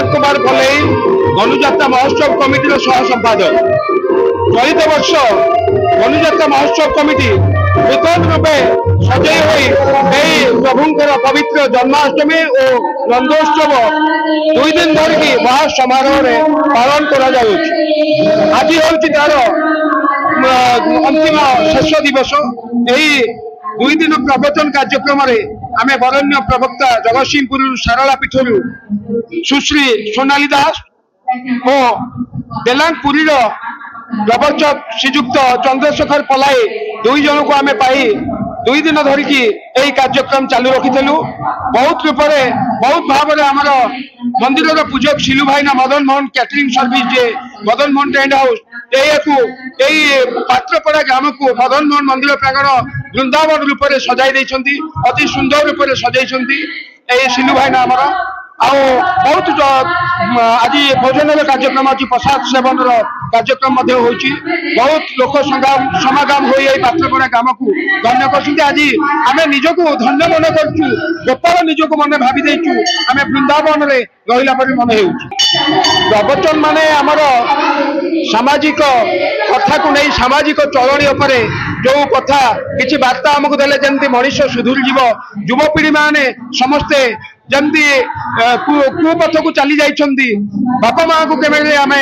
सिद्धार्थ कुमार भले धनुजात्रा महोत्सव कमिटी सह संपादक। चलित वर्ष धनुजात्रा महोत्सव कमिटी नूतन रूपे सजई हुई प्रभुंर पवित्र जन्माष्टमी और नंदोत्सव 2 दिन धरिकी महा समारोह पालन कर आज हूँ तार अंतिम शेष दिवस। यही 2 दिन प्रवचन कार्यक्रम आम बरण्य प्रवक्ता जगतसिंहपुर सारला पीठर सुश्री सोनाली दास और बेलांगपुरी प्रवचक श्रीजुक्त चंद्रशेखर पलाई 2 जन को आम पाई 2 दिन धरिकी यही कार्यक्रम चालू रखिलु। बहुत रूप बहुत भाव आमर मंदिर पूजक शिलु भाईना मदन मोहन कैटरिंग सर्विस जे मदन मोहन टेंट हाउस यही पात्रपड़ा ग्राम को मदन मोहन मंदिर प्रांगण वृंदावन रूप से सजाई देइछंती, अति सुंदर रूप से सजाई शिलु भाईना आमर बहुत आज भोजन कार्यक्रम आज प्रसाद सेवन कार्यक्रम बहुत लोक समागम हो पात्रपड़ा ग्राम को धन्य कर। आज आम निजक धन्य मन करूँ, गोपाल निजक मन भावी देचु आम वृंदावन रहा मन हो प्रवचन माने आमर सामाजिक कथा को नहीं सामाजिक चलनी उपर जो कथा किसी वार्ता आमको देले जमती मनुष्य सुधुरी जीव युवपीढ़ी माने समस्ते जमती कुपथ को चली जाइछंती बापा माँ को केमे आम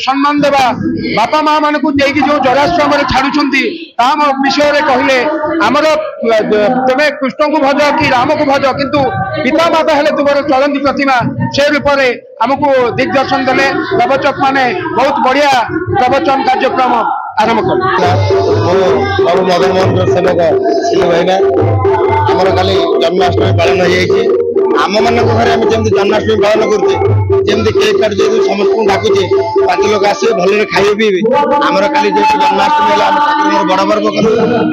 सम्मान देवा बापा माँ मान को जो जराश्रम छाड़ुंट विषय कहले आमर तुम्हें कृष्ण को भज कि राम को भज किंतु पिता माता हेले तुम चलती प्रतिमा से रूप में आमको दिग्दर्शन देले प्रवचक माने बहुत बढ़िया प्रवचन कार्यक्रम आरंभ कर मदन मोहन सेवक शिलु भाईना आमर खाली जन्माष्टमी पालन हो आम मान घर आम जमी जन्माष्टमी पालन करुचे जमी केक काटुचे समस्त डाकुचे 5 लोग आसवे भल खाइबे पीबे आमर खाली जो जन्माष्टमी है बड़ पर्व कलु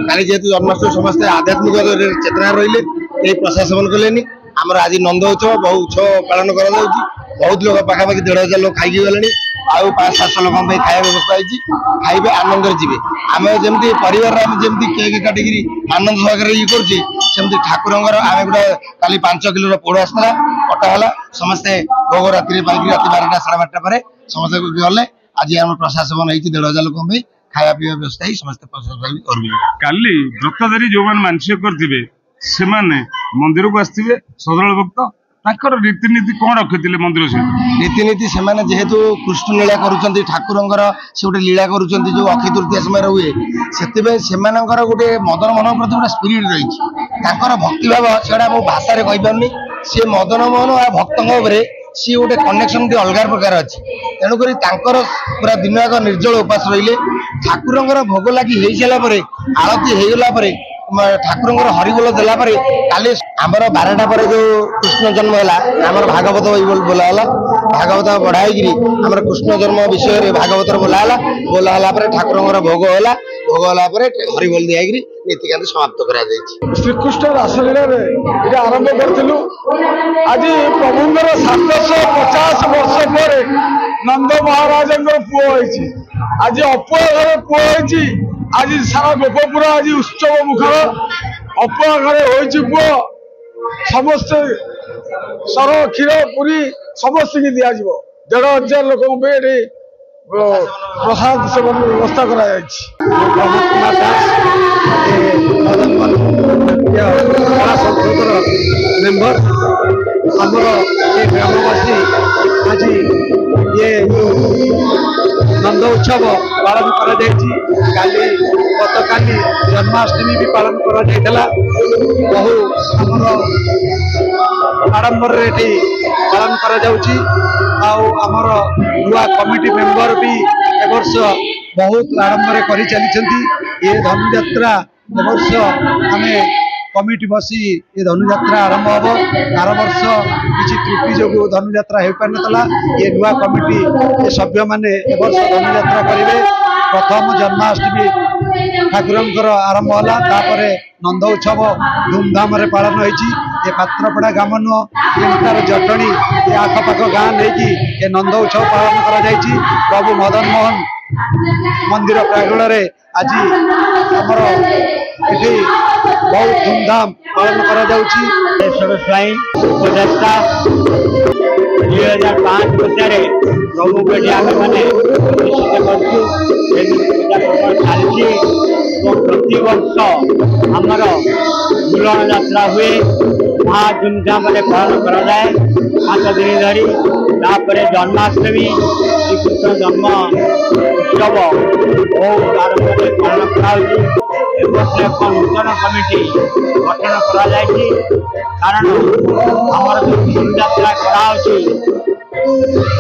खाली जेहेतु जन्माष्टमी समस्त आध्यात्मिक चेतना रही प्रसाद सेवन कले आमर आज नंद उत्सव बहु उत्सव पालन कर बहुत लोग पाखापाखि 1,500 लोग खाई गले आउ 500-700 लोक खाया व्यवस्था होती खाइबे आनंद जी आम जमी परिवार जमी केक काटिकी आनंद सहकार ये करमती ठाकुर आम गोटे काली 5 किलो पोड़ आसला कटाला समस्ते भोग राति पाई राति 12टा 12:30 पर समस्त गले आज आम प्रसाद सेवन होती 1,500 लोक खाया पीवा व्यवस्था ही समस्त प्रसाद काली व्रतधारी जो मैंने मानसिक करेंगे से मंदिर को आसवे श्रद्धालु भक्त रीतिनीति कौन रखी मंदिर से रीतिनीति से जेहेतु कृष्ण लीला करुँच ठाकुर से गोटे लीला करुँच जो अक्षय तृतीया समय हुए से गोटे मदन मोहन प्रति गोटे स्पिरिट रही भक्तिभाव से मो भाषा कहीपारे सी मदन मोहन आ भक्त सी गोटे कनेक्शन गोटे अलग प्रकार अच्छी तेणुक पूरा दिन याक निर्जल उपास रही ठाकुर भोग लगी हो सारापर आरती होगला ठाकुर हरिबोल देला काली आमर 12टा पर जो कृष्ण जन्म है आमर भागवत बोला भागवत बढ़ाई आमर कृष्ण जन्म विषय भागवत बोला ठाकुर भोग होला भोग होला हरिबोल दिया नीतिकांत समाप्त कर श्रीकृष्ण रासलीला ये आरंभ करूँ आज प्रभुंर 750 वर्ष पर नंद महाराज पुओ आज अपुआ घर पुओ आज सारा गोपपुर आज उत्सव मुखर अपुआ घरे पुओ समस्त सर क्षीर पूरी समस्त की दिया 1,500 लोक प्रसाद सेवन व्यवस्था कर मेम्बर आमर ये ग्रामवासी आज ये नंद उत्सव पालन कर गतकाली जन्माष्टमी भी पालन कर बहु आडंबर पालन कर नुआ कमिटी मेंबर भी ए वर्ष बहुत आडंबर कर चली ये धनुयात्रा ए वर्ष आम कमिटी बसी ये धनुयात्रा आरंभ हम आर वर्ष किसी त्रुटि जो धनुयात्रा हो पार नाला ये नुआ कमिटी ये सभ्य मैंने ए वर्ष धनुयात्रा करेंगे प्रथम जन्माष्टमी ठाकुर आरंभ है नंद उत्सव धूमधाम पालन होती ये पात्रपड़ा ग्राम नुह जटणी ये आखपाख गाँ नहीं ये नंद उत्सव पालन कर प्रभु मदन मोहन मंदिर प्रांगण आज आमर ये बहुत धूमधाम पालन कर 2005 मसीह प्रभु को आम मैंने चलती प्रति वर्ष आमर झूलन यात्रा हुए महा धूमधाम पालन कराए 5 दिन धरी जन्माष्टमी श्रीकृष्ण जन्म उत्सव बहुत आरंभ पालन कराई एक नूतन कमिटी गठन कारण आमर जो धनुयात्रा कराई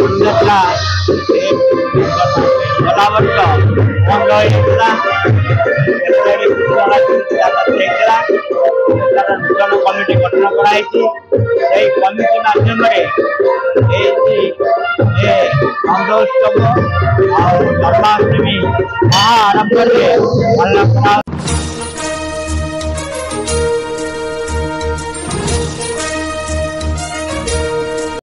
धनुयात्रा गला वर्ष बंद होता नूतन कमिटी गठन कराई कमिटी माध्यम उत्सव जन्माष्टमी महा आरंभ पालन करा।